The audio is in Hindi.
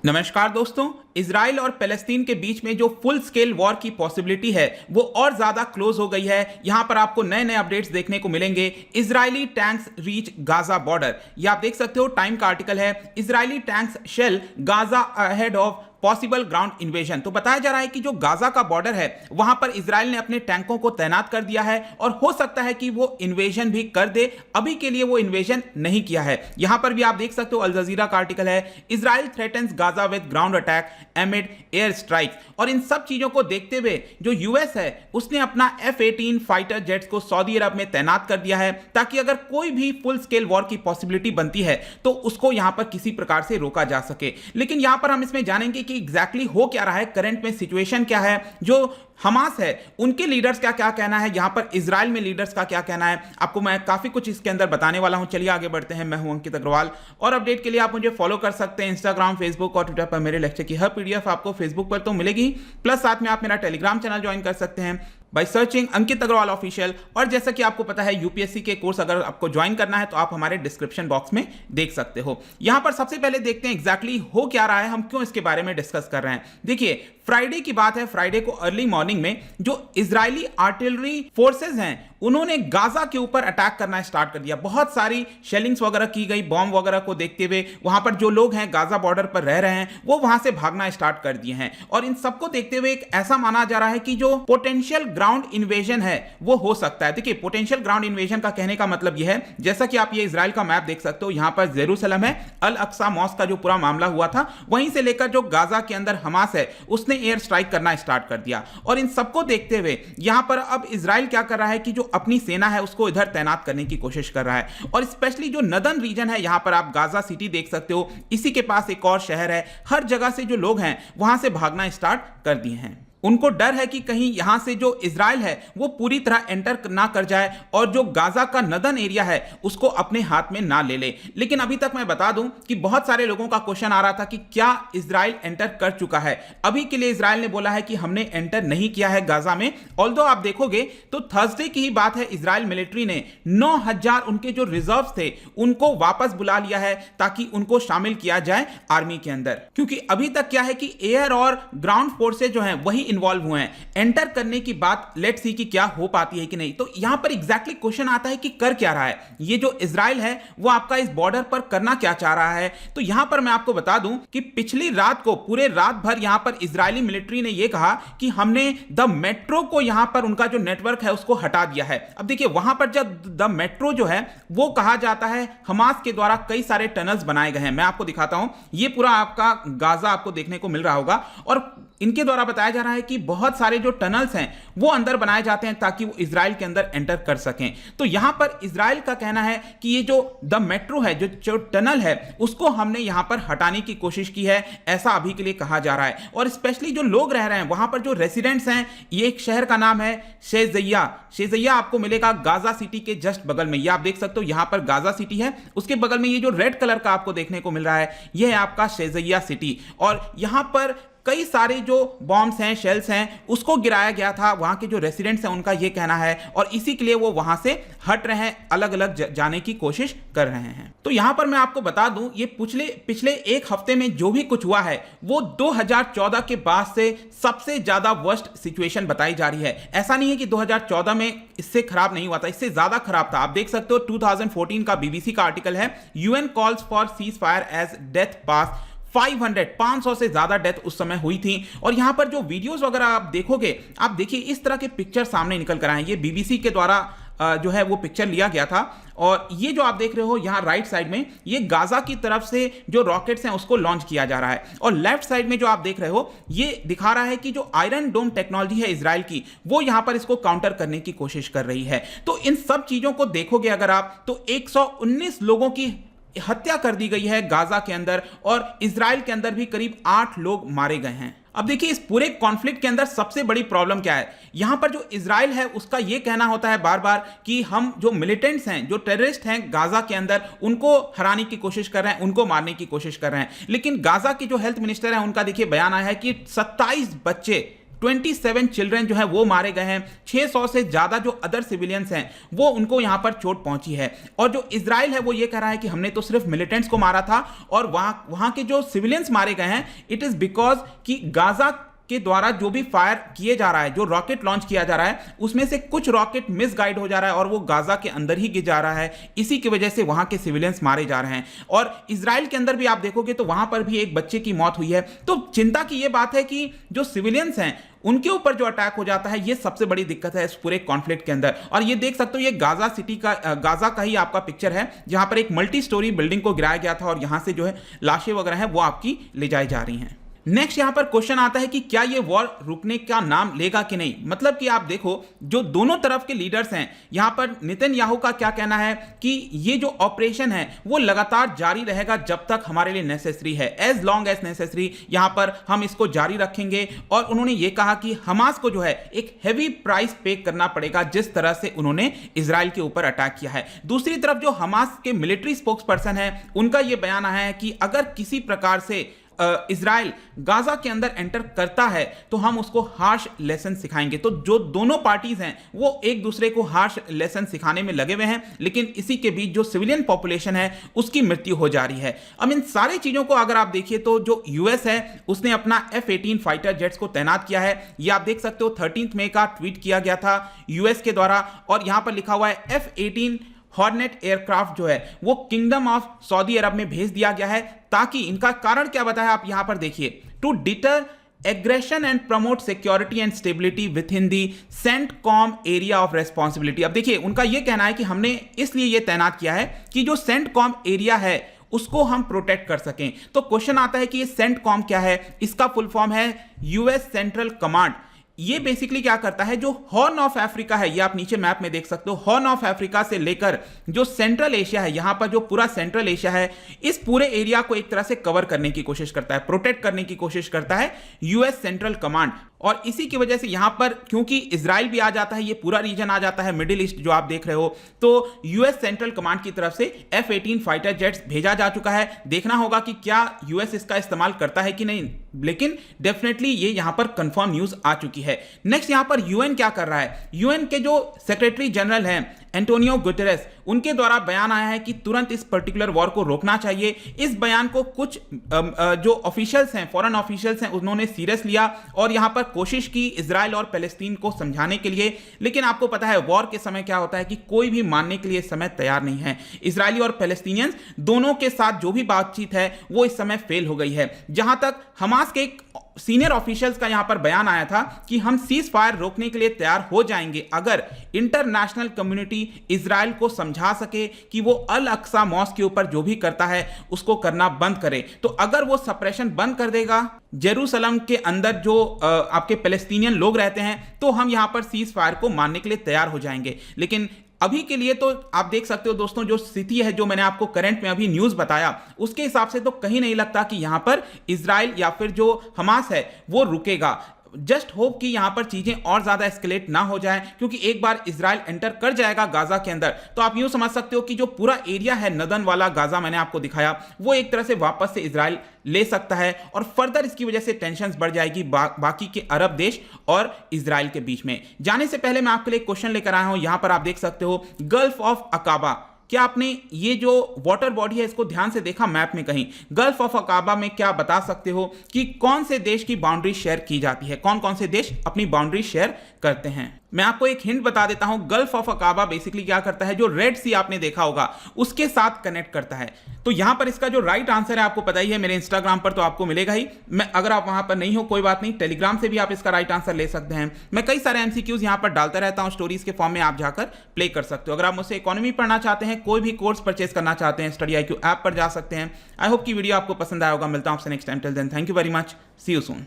नमस्कार दोस्तों। इजराइल और पैलेस्टीन के बीच में जो फुल स्केल वॉर की पॉसिबिलिटी है वो और ज्यादा क्लोज हो गई है। यहां पर आपको नए नए अपडेट्स देखने को मिलेंगे। Israeli tanks reach Gaza border, ये आप देख सकते हो, टाइम का आर्टिकल है। Israeli tanks shell Gaza ahead of possible ground invasion. तो बताया जा रहा है कि जो गाजा का बॉर्डर है वहां पर इजराइल ने अपने टैंकों को तैनात कर दिया है और हो सकता है कि वो इन्वेजन भी कर दे। अभी के लिए वो इन्वेजन नहीं किया है। यहां पर भी आप देख सकते हो, अल जजीरा का आर्टिकल है, Israel threatens Gaza with ground attack एमिड air strike. और इन सब चीजों को देखते हुए जो यूएस है उसने अपना F-18 फाइटर जेट्स को सऊदी अरब में तैनात कर दिया है ताकि अगर कोई भी फुल स्केल वॉर की पॉसिबिलिटी बनती है तो उसको यहां पर किसी प्रकार से रोका जा सके। लेकिन यहां पर हम इसमें जानेंगे कि एग्जैक्टली हो क्या रहा है, करंट में सिचुएशन क्या है, जो हमास है उनके लीडर्स का क्या कहना है, यहां पर इजराइल में लीडर्स का क्या कहना है, आपको मैं काफी कुछ इसके अंदर बताने वाला हूं। चलिए आगे बढ़ते हैं। मैं हूं अंकित अग्रवाल और अपडेट के लिए आप मुझे फॉलो कर सकते हैं इंस्टाग्राम, फेसबुक और ट्विटर पर। मेरे लेक्चर की हर पीडीएफ आपको फेसबुक पर तो मिलेगी, प्लस साथ में आप मेरा टेलीग्राम चैनल ज्वाइन कर सकते हैं by searching Ankit Agarwal official. और जैसा कि आपको पता है, यूपीएससी के कोर्स अगर आपको ज्वाइन करना है तो आप हमारे डिस्क्रिप्शन बॉक्स में देख सकते हो। यहां पर सबसे पहले देखते हैं एग्जैक्टली हो क्या रहा है, हम क्यों इसके बारे में डिस्कस कर रहे हैं। देखिए, फ्राइडे की बात है। फ्राइडे को अर्ली मॉर्निंग में जो इजरायली आर्टिलरी फोर्सेज हैं उन्होंने गाजा के ऊपर अटैक करना स्टार्ट कर दिया। बहुत सारी शेलिंग्स वगैरह की गई। बॉम्ब वगैरह को देखते हुए वहां पर जो लोग हैं गाजा बॉर्डर पर रह रहे हैं वो वहां से भागना स्टार्ट कर दिए हैं। और इन सबको देखते हुए एक ऐसा माना जा रहा है कि जो पोटेंशियल ग्राउंड इन्वेजन है वो हो सकता है। देखिए, पोटेंशियल ग्राउंड इन्वेजन का कहने का मतलब यह है, जैसा कि आप ये इजराइल का मैप देख सकते हो, यहां पर जेरूसलम है, अल अक्सा मॉस्क का जो पूरा मामला हुआ था वहीं से लेकर जो गाजा के अंदर हमास है उसने एयर स्ट्राइक करना स्टार्ट कर दिया। और इन सबको देखते हुए यहां पर अब इजराइल क्या कर रहा है कि जो अपनी सेना है उसको इधर तैनात करने की कोशिश कर रहा है। और स्पेशली जो नदर्न रीजन है, यहां पर आप गाजा सिटी देख सकते हो, इसी के पास एक और शहर है। हर जगह से जो लोग हैं वहां से भागना स्टार्ट कर दिए हैं। उनको डर है कि कहीं यहां से जो इजराइल है वो पूरी तरह एंटर ना कर जाए और जो गाजा का नदर्न एरिया है उसको अपने हाथ में ना ले ले। लेकिन अभी तक मैं बता दूं कि बहुत सारे लोगों का क्वेश्चन आ रहा था कि क्या इजराइल एंटर कर चुका है। अभी के लिए इजराइल ने बोला है कि हमने एंटर नहीं किया है गाजा में। ऑल्दो आप देखोगे तो थर्सडे की ही बात है, इजराइल मिलिट्री ने 9000 उनके जो रिजर्व थे उनको वापस बुला लिया है ताकि उनको शामिल किया जाए आर्मी के अंदर। क्योंकि अभी तक क्या है कि एयर और ग्राउंड फोर्सेज जो है वही इन्वॉल्व हुए हैं। एंटर करने की बात लेट्स सी कि क्या हो पाती है कि नहीं। तो यहां पर एग्जैक्टली क्वेश्चन आता है कि कर क्या रहा है ये जो इजराइल है, वो आपका इस बॉर्डर पर करना क्या चाह रहा है। तो यहां पर मैं आपको बता दूं कि पिछली रात को पूरे रात भर यहां पर इजरायली मिलिट्री ने यह कहा कि हमने द मेट्रो को, यहां पर उनका जो नेटवर्क है उसको हटा दिया है। अब देखिए, वहां पर जब द मेट्रो जो है वो कहा जाता है, हमास के द्वारा कई सारे टनल्स बनाए गए हैं। मैं आपको दिखाता हूं, ये पूरा आपका गाजा आपको देखने को मिल रहा होगा और इनके द्वारा बताया जा रहा है कि बहुत सारे जो टनल्स हैं वो अंदर बनाए जाते हैं ताकि वो इजराइल के अंदर एंटर कर सकें। तो यहां पर इजराइल का कहना है कि ये जो द मेट्रो है, जो टनल है, उसको हमने यहां पर हटाने की कोशिश की है, ऐसा अभी के लिए कहा जा रहा है। और स्पेशली जो लोग रह रहे हैं वहां पर, जो रेसिडेंट्स हैं, ये एक शहर का नाम है शेजैया। शेजैया आपको मिलेगा गाजा सिटी के जस्ट बगल में। ये आप देख सकते हो, यहां पर गाजा सिटी है, उसके बगल में ये जो रेड कलर का आपको देखने को मिल रहा है ये है आपका शेजैया सिटी। और यहां पर कई सारे जो बॉम्ब्स हैं, शेल्स हैं, उसको गिराया गया था। वहां के जो रेसिडेंट्स हैं उनका यह कहना है और इसी के लिए वो वहां से हट रहे हैं, अलग अलग जाने की कोशिश कर रहे हैं। तो यहां पर मैं आपको बता दूं, ये पिछले एक हफ्ते में जो भी कुछ हुआ है वो 2014 के बाद से सबसे ज्यादा वर्स्ट सिचुएशन बताई जा रही है। ऐसा नहीं है कि 2014 में इससे खराब नहीं हुआ था, इससे ज्यादा खराब था। आप देख सकते हो 2014 का बीबीसी का आर्टिकल है, UN calls for ceasefire as death pass 500 से ज्यादा डेथ उस समय हुई थी। और यहां पर जो वीडियोस वगैरह आप देखोगे, आप देखिए इस तरह के पिक्चर सामने निकल कर आए हैं। ये बीबीसी के द्वारा जो है वो पिक्चर लिया गया था। और ये जो आप देख रहे हो यहां राइट साइड में, ये गाजा की तरफ से जो रॉकेट्स हैं उसको लॉन्च किया जा रहा है। और लेफ्ट साइड में जो आप देख रहे हो ये दिखा रहा है कि जो आयरन डोम टेक्नोलॉजी है इजराइल की, वो यहां पर इसको काउंटर करने की कोशिश कर रही है। तो इन सब चीजों को देखोगे अगर आप, तो 119 लोगों की हत्या कर दी गई है गाजा के अंदर और इजराइल के अंदर भी करीब 8 लोग मारे गए हैं। अब देखिए, इस पूरे कॉन्फ्लिक्ट के अंदर सबसे बड़ी प्रॉब्लम क्या है। यहां पर जो इजराइल है उसका यह कहना होता है बार बार कि हम जो मिलिटेंट्स हैं, जो टेररिस्ट हैं गाजा के अंदर, उनको हराने की कोशिश कर रहे हैं, उनको मारने की कोशिश कर रहे हैं। लेकिन गाजा के जो हेल्थ मिनिस्टर हैं उनका देखिए बयान आया है कि 27 बच्चे 27 चिल्ड्रन जो है वो मारे गए हैं, 600 से ज्यादा जो अदर सिविलियंस हैं वो उनको यहां पर चोट पहुंची है। और जो इजराइल है वो ये कह रहा है कि हमने तो सिर्फ मिलिटेंट्स को मारा था और वहां के जो सिविलियंस मारे गए हैं इट इज बिकॉज कि गाजा के द्वारा जो भी फायर किए जा रहा है, जो रॉकेट लॉन्च किया जा रहा है, उसमें से कुछ रॉकेट मिसगाइड हो जा रहा है और वो गाजा के अंदर ही गिर जा रहा है। इसी की वजह से वहां के सिविलियंस मारे जा रहे हैं। और इजराइल के अंदर भी आप देखोगे तो वहां पर भी एक बच्चे की मौत हुई है। तो चिंता की यह बात है कि जो सिविलियंस हैं उनके ऊपर जो अटैक हो जाता है, ये सबसे बड़ी दिक्कत है इस पूरे कॉन्फ्लिक्ट के अंदर। और ये देख सकते हो, ये गाजा सिटी का, गाजा का ही आपका पिक्चर है, जहां पर एक मल्टी स्टोरी बिल्डिंग को गिराया गया था और यहां से जो है लाशें वगैरह हैं वो आपकी ले जाई जा रही हैं। नेक्स्ट यहां पर क्वेश्चन आता है कि क्या ये वॉर रुकने का नाम लेगा कि नहीं। मतलब कि आप देखो जो दोनों तरफ के लीडर्स हैं, यहां पर नेतन्याहू का क्या कहना है कि ये जो ऑपरेशन है वो लगातार जारी रहेगा जब तक हमारे लिए नेसेसरी है, एज लॉन्ग एज नेसेसरी, यहां पर हम इसको जारी रखेंगे। और उन्होंने ये कहा कि हमास को जो है एक हैवी प्राइस पे करना पड़ेगा जिस तरह से उन्होंने इजराइल के ऊपर अटैक किया है। दूसरी तरफ जो हमास के मिलिट्री स्पोक्स पर्सन है उनका यह बयान आया है कि अगर किसी प्रकार से इजराइल गाजा के अंदर एंटर करता है तो हम उसको हार्श लेसन सिखाएंगे। तो जो दोनों पार्टीज हैं वो एक दूसरे को हार्श लेसन सिखाने में लगे हुए हैं, लेकिन इसी के बीच जो सिविलियन पॉपुलेशन है उसकी मृत्यु हो जा रही है। अब इन सारी चीजों को अगर आप देखिए तो जो यूएस है उसने अपना F-18 फाइटर जेट्स को तैनात किया है। ये आप देख सकते हो 13 मई का ट्वीट किया गया था यूएस के द्वारा और यहां पर लिखा हुआ है F-18 हॉर्नेट एयरक्राफ्ट जो है वो किंगडम ऑफ सऊदी अरब में भेज दिया गया है, ताकि इनका कारण क्या बताया आप यहां पर देखिए, to deter aggression and promote security and stability within the CENTCOM area of responsibility. अब देखिए उनका यह कहना है कि हमने इसलिए यह तैनात किया है कि जो सेंटकॉम एरिया है उसको हम प्रोटेक्ट कर सकें। तो क्वेश्चन आता है कि ये सेंटकॉम क्या है। इसका फुल फॉर्म है यूएस सेंट्रल कमांड। ये बेसिकली क्या करता है, जो हॉर्न ऑफ अफ्रीका है, ये आप नीचे मैप में देख सकते हो, हॉर्न ऑफ अफ्रीका से लेकर जो सेंट्रल एशिया है, यहां पर जो पूरा सेंट्रल एशिया है, इस पूरे एरिया को एक तरह से कवर करने की कोशिश करता है, प्रोटेक्ट करने की कोशिश करता है यूएस सेंट्रल कमांड। और इसी की वजह से यहां पर क्योंकि इजराइल भी आ जाता है, ये पूरा रीजन आ जाता है, मिडिल ईस्ट जो आप देख रहे हो, तो यूएस सेंट्रल कमांड की तरफ से F-18 फाइटर जेट्स भेजा जा चुका है। देखना होगा कि क्या यूएस इसका इस्तेमाल करता है कि नहीं, लेकिन डेफिनेटली ये यहां पर कंफर्म न्यूज आ चुकी है। नेक्स्ट यहां पर यूएन क्या कर रहा है, यूएन के जो सेक्रेटरी जनरल हैं एंटोनियो गुटेरेस, उनके द्वारा बयान आया है कि तुरंत इस पर्टिकुलर वॉर को रोकना चाहिए। इस बयान को कुछ जो ऑफिशियल्स हैं, फॉरेन ऑफिशियल्स हैं, उन्होंने सीरियस लिया और यहां पर कोशिश की इजराइल और पैलेस्टीन को समझाने के लिए, लेकिन आपको पता है वॉर के समय क्या होता है कि कोई भी मानने के लिए इस समय तैयार नहीं है। इजरायली और पैलेस्टीनियंस दोनों के साथ जो भी बातचीत है वो इस समय फेल हो गई है। जहां तक हमास के एक सीनियर ऑफिशियल्स का यहां पर बयान आया था कि हम सीज फायर रोकने के लिए तैयार हो जाएंगे अगर इंटरनेशनल कम्युनिटी इजराइल को समझा सके कि वो अल अक्सा मॉस्क के ऊपर जो भी करता है उसको करना बंद करे। तो अगर वो सप्रेशन बंद कर देगा जेरूसलम के अंदर जो आपके पैलेस्टीनियन लोग रहते हैं, तो हम यहां पर सीज फायर को मानने के लिए तैयार हो जाएंगे। लेकिन अभी के लिए तो आप देख सकते हो दोस्तों, जो स्थिति है, जो मैंने आपको करंट में अभी न्यूज बताया, उसके हिसाब से तो कहीं नहीं लगता कि यहां पर इजराइल या फिर जो हमास है वो रुकेगा। जस्ट होप कि यहां पर चीजें और ज्यादा एस्केलेट ना हो जाए, क्योंकि एक बार इजराइल एंटर कर जाएगा गाजा के अंदर तो आप यूं समझ सकते हो कि जो पूरा एरिया है नदन वाला गाजा मैंने आपको दिखाया, वो एक तरह से वापस से इजराइल ले सकता है और फर्दर इसकी वजह से टेंशन बढ़ जाएगी बाकी के अरब देश और इजराइल के बीच में। जाने से पहले मैं आपके लिए क्वेश्चन लेकर आया हूं, यहां पर आप देख सकते हो गल्फ ऑफ अकाबा। क्या आपने ये जो वाटर बॉडी है इसको ध्यान से देखा मैप में कहीं? गल्फ ऑफ अकाबा में क्या बता सकते हो कि कौन से देश की बाउंड्री शेयर की जाती है, कौन कौन से देश अपनी बाउंड्री शेयर करते हैं? मैं आपको एक हिंट बता देता हूं, गल्फ ऑफ अकाबा बेसिकली क्या करता है, जो रेड सी आपने देखा होगा उसके साथ कनेक्ट करता है। तो यहां पर इसका जो राइट आंसर है आपको पता ही है, मेरे इंस्टाग्राम पर तो आपको मिलेगा ही। मैं अगर आप वहां पर नहीं हो कोई बात नहीं, टेलीग्राम से भी आप इसका राइट आंसर ले सकते हैं। मैं कई सारे एमसीक्यूज यहां पर डालता रहता हूं, स्टोरीज के फॉर्म में आप जाकर प्ले कर सकते हो। अगर आप मुझसे इकोनॉमी पढ़ना चाहते हैं, कोई भी कोर्स परचेस करना चाहते हैं, स्टडी IQ ऐप पर जा सकते हैं। आई होप की वीडियो आपको पसंद आया होगा। मिलता हूं आपसे next time. Till then thank you very much, see you soon.